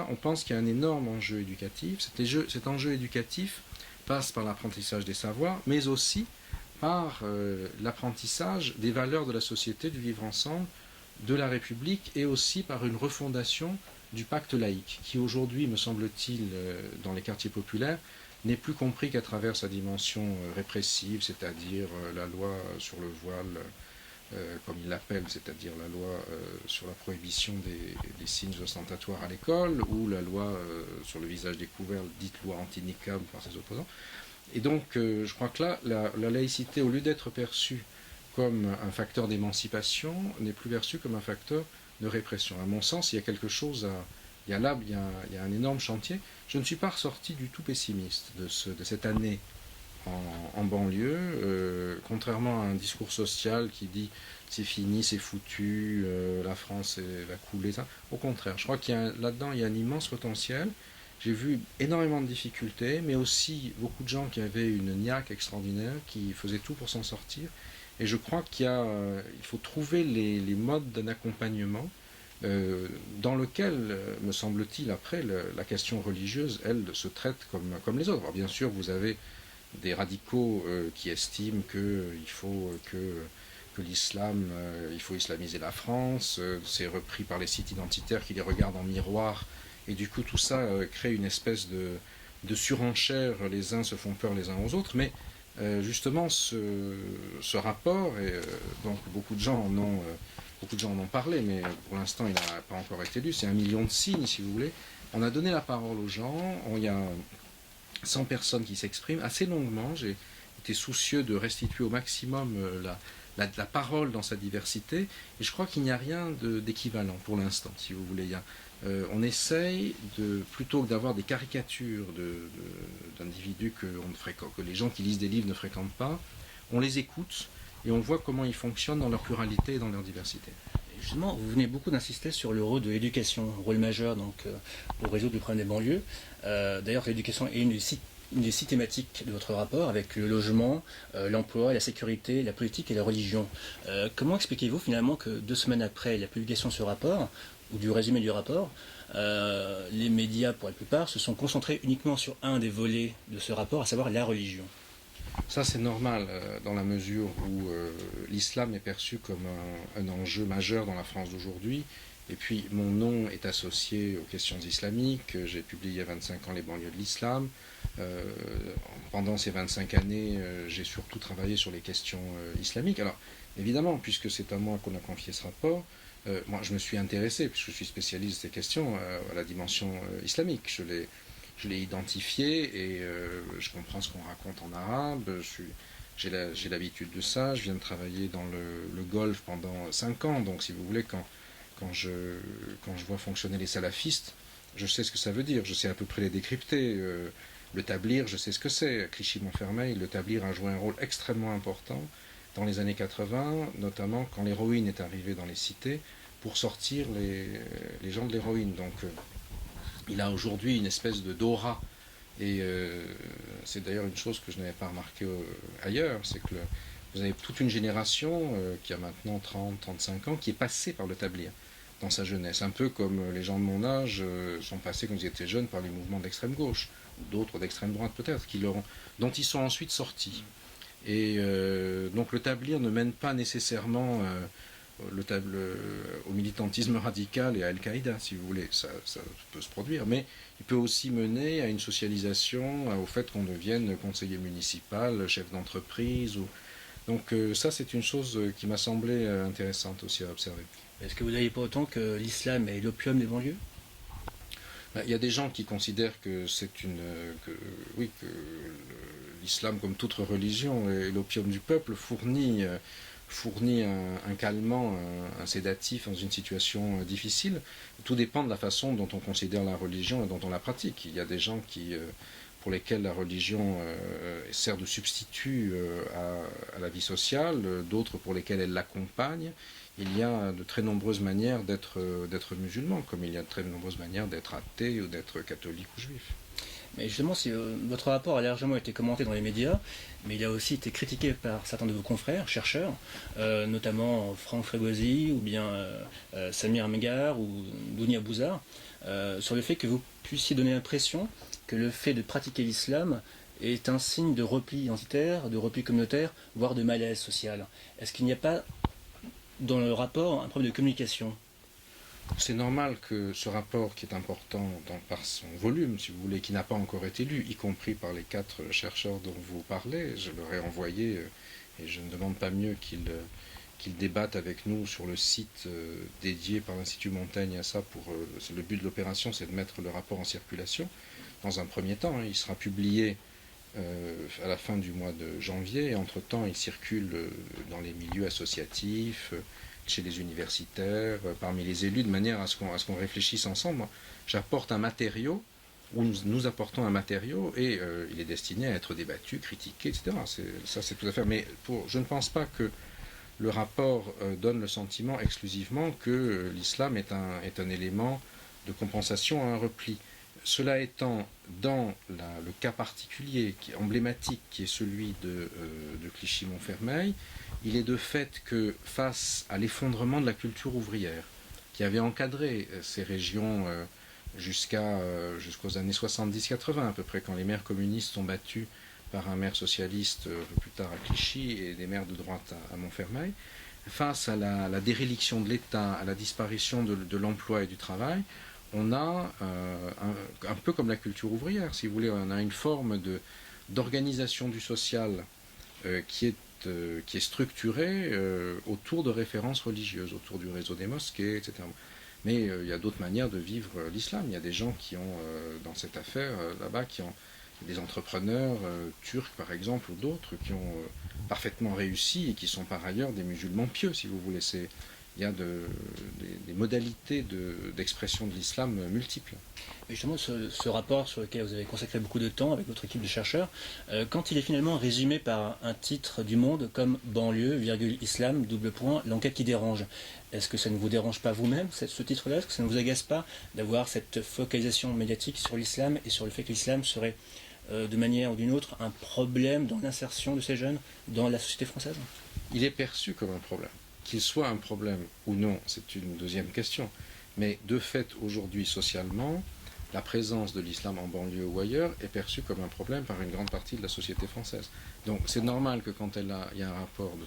On pense qu'il y a un énorme enjeu éducatif. Cet enjeu éducatif passe par l'apprentissage des savoirs, mais aussi par l'apprentissage des valeurs de la société, du vivre ensemble, de la République, et aussi par une refondation du pacte laïque, qui aujourd'hui, me semble-t-il, dans les quartiers populaires, n'est plus compris qu'à travers sa dimension répressive, c'est-à-dire la loi sur le voile, comme il l'appelle, c'est-à-dire la loi sur la prohibition des signes ostentatoires à l'école, ou la loi sur le visage découvert, dite loi anti-niqab par ses opposants. Et donc, je crois que là, la laïcité, au lieu d'être perçue comme un facteur d'émancipation, n'est plus perçue comme un facteur de répression. À mon sens, il y a quelque chose à... Il y a un énorme chantier. Je ne suis pas ressorti du tout pessimiste de cette année en banlieue, contrairement à un discours social qui dit c'est fini, c'est foutu, la France va couler. Ça. Au contraire, je crois qu'il y a là-dedans il y a un immense potentiel. J'ai vu énormément de difficultés, mais aussi beaucoup de gens qui avaient une niaque extraordinaire, qui faisaient tout pour s'en sortir. Et je crois qu'il faut trouver les modes d'un accompagnement dans lequel, me semble-t-il, après, la question religieuse, elle, se traite comme les autres. Alors, bien sûr, vous avez des radicaux qui estiment qu'il faut que l'islam, il faut islamiser la France, c'est repris par les sites identitaires qui les regardent en miroir, et du coup tout ça crée une espèce de surenchère, les uns se font peur les uns aux autres, mais justement ce rapport, et donc beaucoup de gens en ont parlé, mais pour l'instant il n'a pas encore été lu, c'est 1 million de signes si vous voulez, on a donné la parole aux gens, il y a 100 personnes qui s'expriment assez longuement. J'ai été soucieux de restituer au maximum la parole dans sa diversité. Et je crois qu'il n'y a rien d'équivalent pour l'instant, si vous voulez. On essaye, plutôt que d'avoir des caricatures d'individus que les gens qui lisent des livres ne fréquentent pas, on les écoute et on voit comment ils fonctionnent dans leur pluralité et dans leur diversité. Justement, vous venez beaucoup d'insister sur le rôle de l'éducation, rôle majeur donc, pour résoudre le problème des banlieues. D'ailleurs, l'éducation est une des 6 thématiques de votre rapport, avec le logement, l'emploi, la sécurité, la politique et la religion. Comment expliquez-vous finalement que 2 semaines après la publication de ce rapport, ou du résumé du rapport, les médias, pour la plupart, se sont concentrés uniquement sur un des volets de ce rapport, à savoir la religion? Ça, c'est normal, dans la mesure où l'islam est perçu comme un enjeu majeur dans la France d'aujourd'hui. Et puis, mon nom est associé aux questions islamiques. J'ai publié il y a 25 ans Les banlieues de l'islam. Pendant ces 25 années, j'ai surtout travaillé sur les questions islamiques. Alors, évidemment, puisque c'est à moi qu'on a confié ce rapport, moi, je me suis intéressé, puisque je suis spécialiste de ces questions, à la dimension islamique. Je l'ai identifié et je comprends ce qu'on raconte en arabe. J'ai l'habitude de ça. Je viens de travailler dans le Golfe pendant 5 ans. Donc, si vous voulez, quand je vois fonctionner les salafistes, je sais ce que ça veut dire. Je sais à peu près les décrypter. Le tablir, je sais ce que c'est. Clichy-Montfermeil, le tablir a joué un rôle extrêmement important dans les années 80, notamment quand l'héroïne est arrivée dans les cités pour sortir les gens de l'héroïne. Donc, il a aujourd'hui une espèce d'aura. Et c'est d'ailleurs une chose que je n'avais pas remarqué ailleurs, c'est que vous avez toute une génération qui a maintenant 30, 35 ans, qui est passée par le tablir dans sa jeunesse. Un peu comme les gens de mon âge sont passés quand ils étaient jeunes par les mouvements d'extrême gauche, ou d'autres d'extrême droite peut-être, dont ils sont ensuite sortis. Et donc le tablir ne mène pas nécessairement au militantisme radical et à Al-Qaïda, si vous voulez. Ça peut se produire, mais il peut aussi mener à une socialisation, au fait qu'on devienne conseiller municipal, chef d'entreprise. Donc ça, c'est une chose qui m'a semblé intéressante aussi à observer. Est-ce que vous n'avez pas autant que l'islam est l'opium des banlieues? Il y a des gens qui considèrent que que l'islam, comme toute religion, est l'opium du peuple, fournit un calmant, un sédatif dans une situation difficile. Tout dépend de la façon dont on considère la religion et dont on la pratique. Il y a des gens pour lesquels la religion sert de substitut à la vie sociale, d'autres pour lesquels elle l'accompagne. Il y a de très nombreuses manières d'être musulman, comme il y a de très nombreuses manières d'être athée ou d'être catholique ou juif. Mais justement, si, votre rapport a largement été commenté dans les médias, mais il a aussi été critiqué par certains de vos confrères, chercheurs, notamment Franck Frégosi ou bien Samir Megar ou Dounia Bouzar, sur le fait que vous puissiez donner l'impression que le fait de pratiquer l'islam est un signe de repli identitaire, de repli communautaire, voire de malaise social. Est-ce qu'il n'y a pas dans le rapport un problème de communication? C'est normal que ce rapport, qui est important par son volume, si vous voulez, qui n'a pas encore été lu, y compris par les 4 chercheurs dont vous parlez, je leur ai envoyé, et je ne demande pas mieux qu'ils débattent avec nous sur le site dédié par l'Institut Montaigne à ça. Le but de l'opération, c'est de mettre le rapport en circulation. Dans un premier temps, il sera publié à la fin du mois de janvier, et entre-temps, il circule dans les milieux associatifs, chez les universitaires, parmi les élus, de manière à ce qu'on réfléchisse ensemble. J'apporte un matériau, ou nous apportons un matériau, et il est destiné à être débattu, critiqué, etc. Ça, c'est tout à fait. Mais je ne pense pas que le rapport donne le sentiment exclusivement que l'islam est un élément de compensation à un repli. Cela étant, dans le cas particulier, qui est emblématique, qui est celui de Clichy-Montfermeil, il est de fait que face à l'effondrement de la culture ouvrière, qui avait encadré ces régions jusqu'aux années 70-80 à peu près, quand les maires communistes sont battus par un maire socialiste plus tard à Clichy et des maires de droite à Montfermeil, face à la déréliction de l'État, à la disparition de l'emploi et du travail, on a, un peu comme la culture ouvrière, si vous voulez, on a une forme d'organisation du social qui est structurée autour de références religieuses, autour du réseau des mosquées, etc. Mais il y a d'autres manières de vivre l'islam. Il y a des gens qui ont, dans cette affaire là-bas, qui ont des entrepreneurs turcs, par exemple, ou d'autres, qui ont parfaitement réussi et qui sont par ailleurs des musulmans pieux, si vous voulez. Il y a des modalités d'expression de l'islam multiples. Et justement, ce rapport sur lequel vous avez consacré beaucoup de temps avec votre équipe de chercheurs, quand il est finalement résumé par un titre du Monde comme banlieue, virgule, islam, double point, l'enquête qui dérange, est-ce que ça ne vous dérange pas vous-même, ce titre-là? Est-ce que ça ne vous agace pas d'avoir cette focalisation médiatique sur l'islam et sur le fait que l'islam serait, de manière ou d'une autre, un problème dans l'insertion de ces jeunes dans la société française? Il est perçu comme un problème. Qu'il soit un problème ou non, c'est une deuxième question. Mais de fait, aujourd'hui, socialement, la présence de l'islam en banlieue ou ailleurs est perçue comme un problème par une grande partie de la société française. Donc c'est normal que quand il y a un rapport de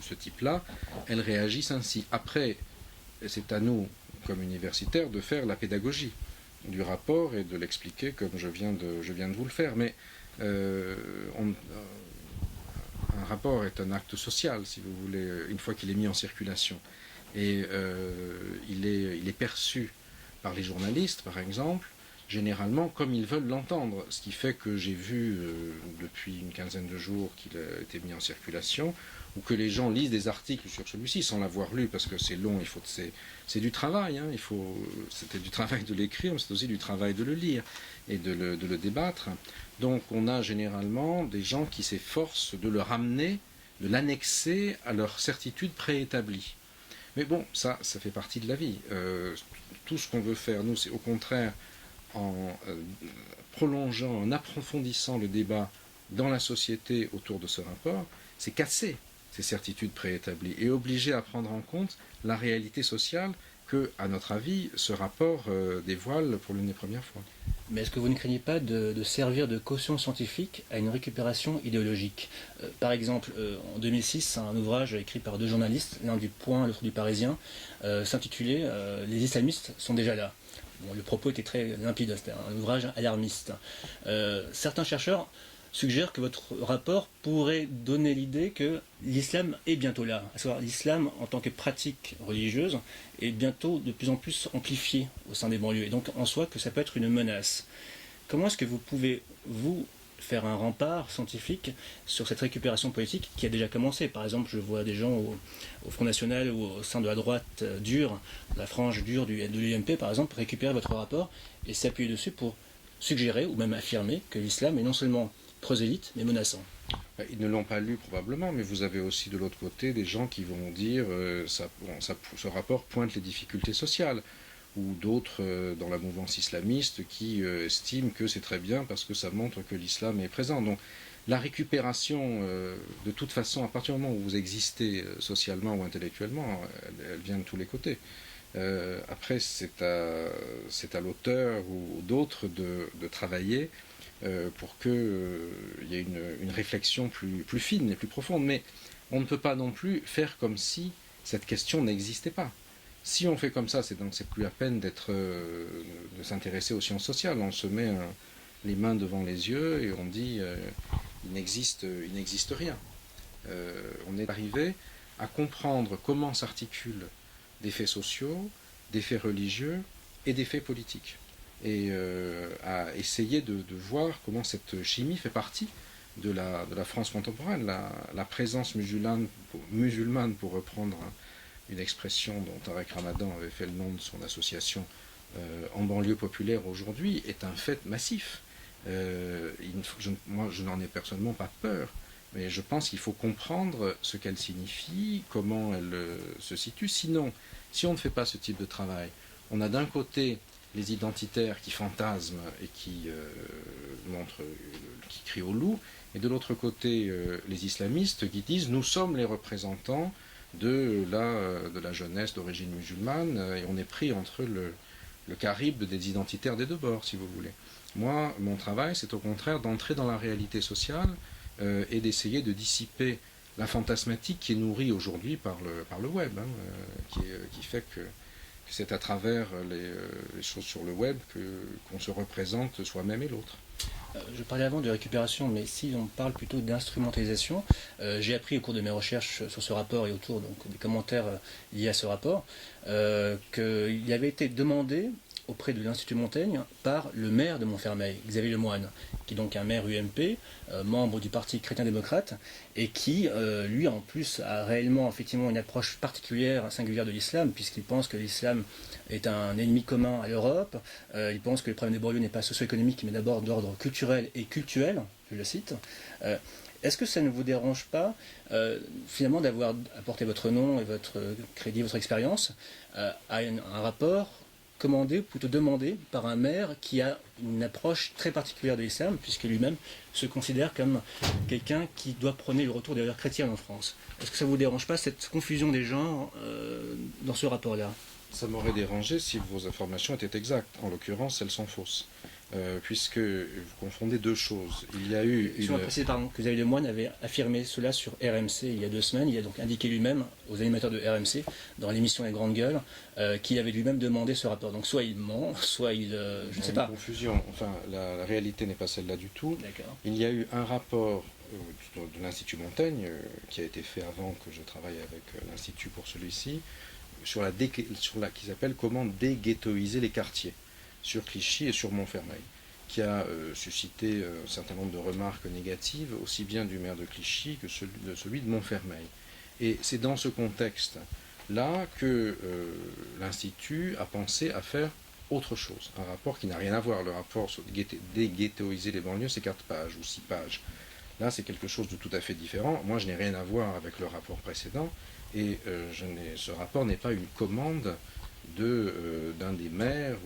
ce type-là, elle réagisse ainsi. Après, c'est à nous, comme universitaires, de faire la pédagogie du rapport et de l'expliquer comme je viens de vous le faire. Mais un rapport est un acte social, si vous voulez, une fois qu'il est mis en circulation. Et il est perçu par les journalistes, par exemple, généralement comme ils veulent l'entendre. Ce qui fait que j'ai vu depuis une quinzaine de jours qu'il a été mis en circulation, ou que les gens lisent des articles sur celui-ci sans l'avoir lu, parce que c'est long, c'est du travail, hein, c'était du travail de l'écrire, mais c'est aussi du travail de le lire et de le débattre. Donc on a généralement des gens qui s'efforcent de le ramener, de l'annexer à leur certitude préétablie. Mais bon, ça fait partie de la vie. Tout ce qu'on veut faire, nous, c'est au contraire, en prolongeant, en approfondissant le débat dans la société autour de ce rapport, c'est casser ces certitudes préétablies et obliger à prendre en compte la réalité sociale que, à notre avis, ce rapport dévoile pour l'une des premières fois. Mais est-ce que vous ne craignez pas de servir de caution scientifique à une récupération idéologique? Par exemple, en 2006, un ouvrage écrit par 2 journalistes, l'un du Point, l'autre du Parisien, s'intitulait « Les islamistes sont déjà là ». Bon, le propos était très limpide, c'était un ouvrage alarmiste. Certains chercheurs suggèrent que votre rapport pourrait donner l'idée que l'islam est bientôt là. À savoir, l'islam, en tant que pratique religieuse, est bientôt de plus en plus amplifié au sein des banlieues. Et donc, en soi, que ça peut être une menace. Comment est-ce que vous pouvez, vous, faire un rempart scientifique sur cette récupération politique qui a déjà commencé? Par exemple, je vois des gens au Front National ou au sein de la droite dure, la frange dure de l'UMP, par exemple, récupérer votre rapport et s'appuyer dessus pour suggérer ou même affirmer que l'islam est non seulement prosélyte, mais menaçant. Ils ne l'ont pas lu probablement, mais vous avez aussi de l'autre côté des gens qui vont dire ce rapport pointe les difficultés sociales, ou d'autres dans la mouvance islamiste qui estiment que c'est très bien parce que ça montre que l'islam est présent. Donc la récupération, de toute façon, à partir du moment où vous existez socialement ou intellectuellement, elle vient de tous les côtés. Après, c'est à l'auteur ou d'autres de travailler pour qu'il y ait une réflexion plus fine et plus profonde. Mais on ne peut pas non plus faire comme si cette question n'existait pas. Si on fait comme ça, c'est plus la peine de s'intéresser aux sciences sociales. On se met les mains devant les yeux et on dit il n'existe rien. On est arrivé à comprendre comment s'articulent des faits sociaux, des faits religieux et des faits politiques. Et à essayer de voir comment cette chimie fait partie de la France contemporaine. La présence musulmane, pour reprendre une expression dont Tarek Ramadan avait fait le nom de son association en banlieue populaire aujourd'hui, est un fait massif. Moi, je n'en ai personnellement pas peur, mais je pense qu'il faut comprendre ce qu'elle signifie, comment elle se situe. Sinon, si on ne fait pas ce type de travail, on a d'un côté les identitaires qui fantasment et qui qui crient au loup, et de l'autre côté les islamistes qui disent nous sommes les représentants de la jeunesse d'origine musulmane, et on est pris entre le caribe des identitaires des deux bords, si vous voulez. Moi, mon travail, c'est au contraire d'entrer dans la réalité sociale et d'essayer de dissiper la fantasmatique qui est nourrie aujourd'hui par le web, qui fait que c'est à travers les choses sur le web qu'on se représente soi-même et l'autre. Je parlais avant de récupération, mais si on parle plutôt d'instrumentalisation, j'ai appris au cours de mes recherches sur ce rapport et autour des commentaires liés à ce rapport, qu'il avait été demandé auprès de l'Institut Montaigne par le maire de Montfermeil, Xavier Lemoine, qui est donc un maire UMP, membre du Parti chrétien-démocrate, et qui, lui, en plus, a réellement, effectivement, une approche particulière, singulière de l'islam, puisqu'il pense que l'islam est un ennemi commun à l'Europe. Il pense que le problème des banlieues n'est pas socio-économique, mais d'abord d'ordre culturel et cultuel, je le cite. Est-ce que ça ne vous dérange pas, finalement, d'avoir apporté votre nom et votre crédit, votre expérience, à un rapport commandé, plutôt demandé par un maire qui a une approche très particulière de l'islam, puisque lui-même se considère comme quelqu'un qui doit prôner le retour des valeurs chrétiennes en France. Est-ce que ça ne vous dérange pas, cette confusion des genres dans ce rapport-là? Ça m'aurait dérangé si vos informations étaient exactes. En l'occurrence, elles sont fausses. Puisque vous confondez deux choses. Il y a eu Je dois préciser, pardon, que Xavier Lemoine avait affirmé cela sur RMC il y a 2 semaines. Il a donc indiqué lui-même aux animateurs de RMC, dans l'émission Les Grandes Gueules, qu'il avait lui-même demandé ce rapport. Donc soit il ment, soit il... je ne sais pas. Confusion. Enfin, la réalité n'est pas celle-là du tout. D'accord. Il y a eu un rapport de l'Institut Montaigne, qui a été fait avant que je travaille avec l'Institut pour celui-ci, qui s'appelle « Comment déghettoiser les quartiers » sur Clichy et sur Montfermeil, qui a suscité un certain nombre de remarques négatives, aussi bien du maire de Clichy que celui de Montfermeil. Et c'est dans ce contexte-là que l'Institut a pensé à faire autre chose, un rapport qui n'a rien à voir. Le rapport sur déghettoiser les banlieues, c'est 4 pages ou 6 pages. Là, c'est quelque chose de tout à fait différent. Moi, je n'ai rien à voir avec le rapport précédent, et ce rapport n'est pas une commande d'un des maires.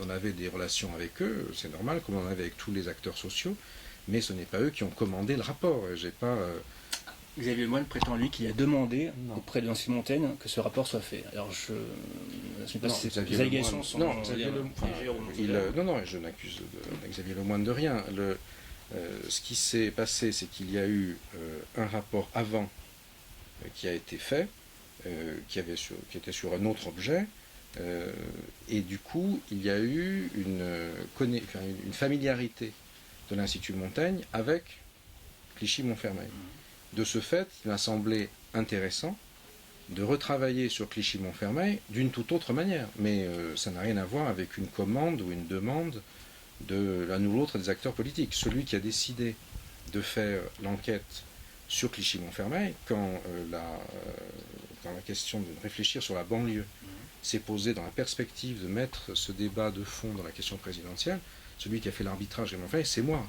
On avait des relations avec eux, c'est normal, comme on avait avec tous les acteurs sociaux, mais ce n'est pas eux qui ont commandé le rapport. J'ai pas... Xavier Lemoine prétend, lui, qu'il a demandé auprès de l'Institut Montaigne que ce rapport soit fait. Alors, je ne sais pas si ces allégations sont... Non, non, je n'accuse Xavier Lemoine de rien. Ce qui s'est passé, c'est qu'il y a eu un rapport avant qui a été fait, qui était sur un autre objet, et du coup, il y a eu une familiarité de l'Institut Montaigne avec Clichy-Montfermeil. De ce fait, il m'a semblé intéressant de retravailler sur Clichy-Montfermeil d'une toute autre manière, mais ça n'a rien à voir avec une commande ou une demande de l'un ou l'autre des acteurs politiques. Celui qui a décidé de faire l'enquête sur Clichy-Montfermeil, quand la question de réfléchir sur la banlieue s'est posée dans la perspective de mettre ce débat de fond dans la question présidentielle, celui qui a fait l'arbitrage à Montfermeil, c'est moi.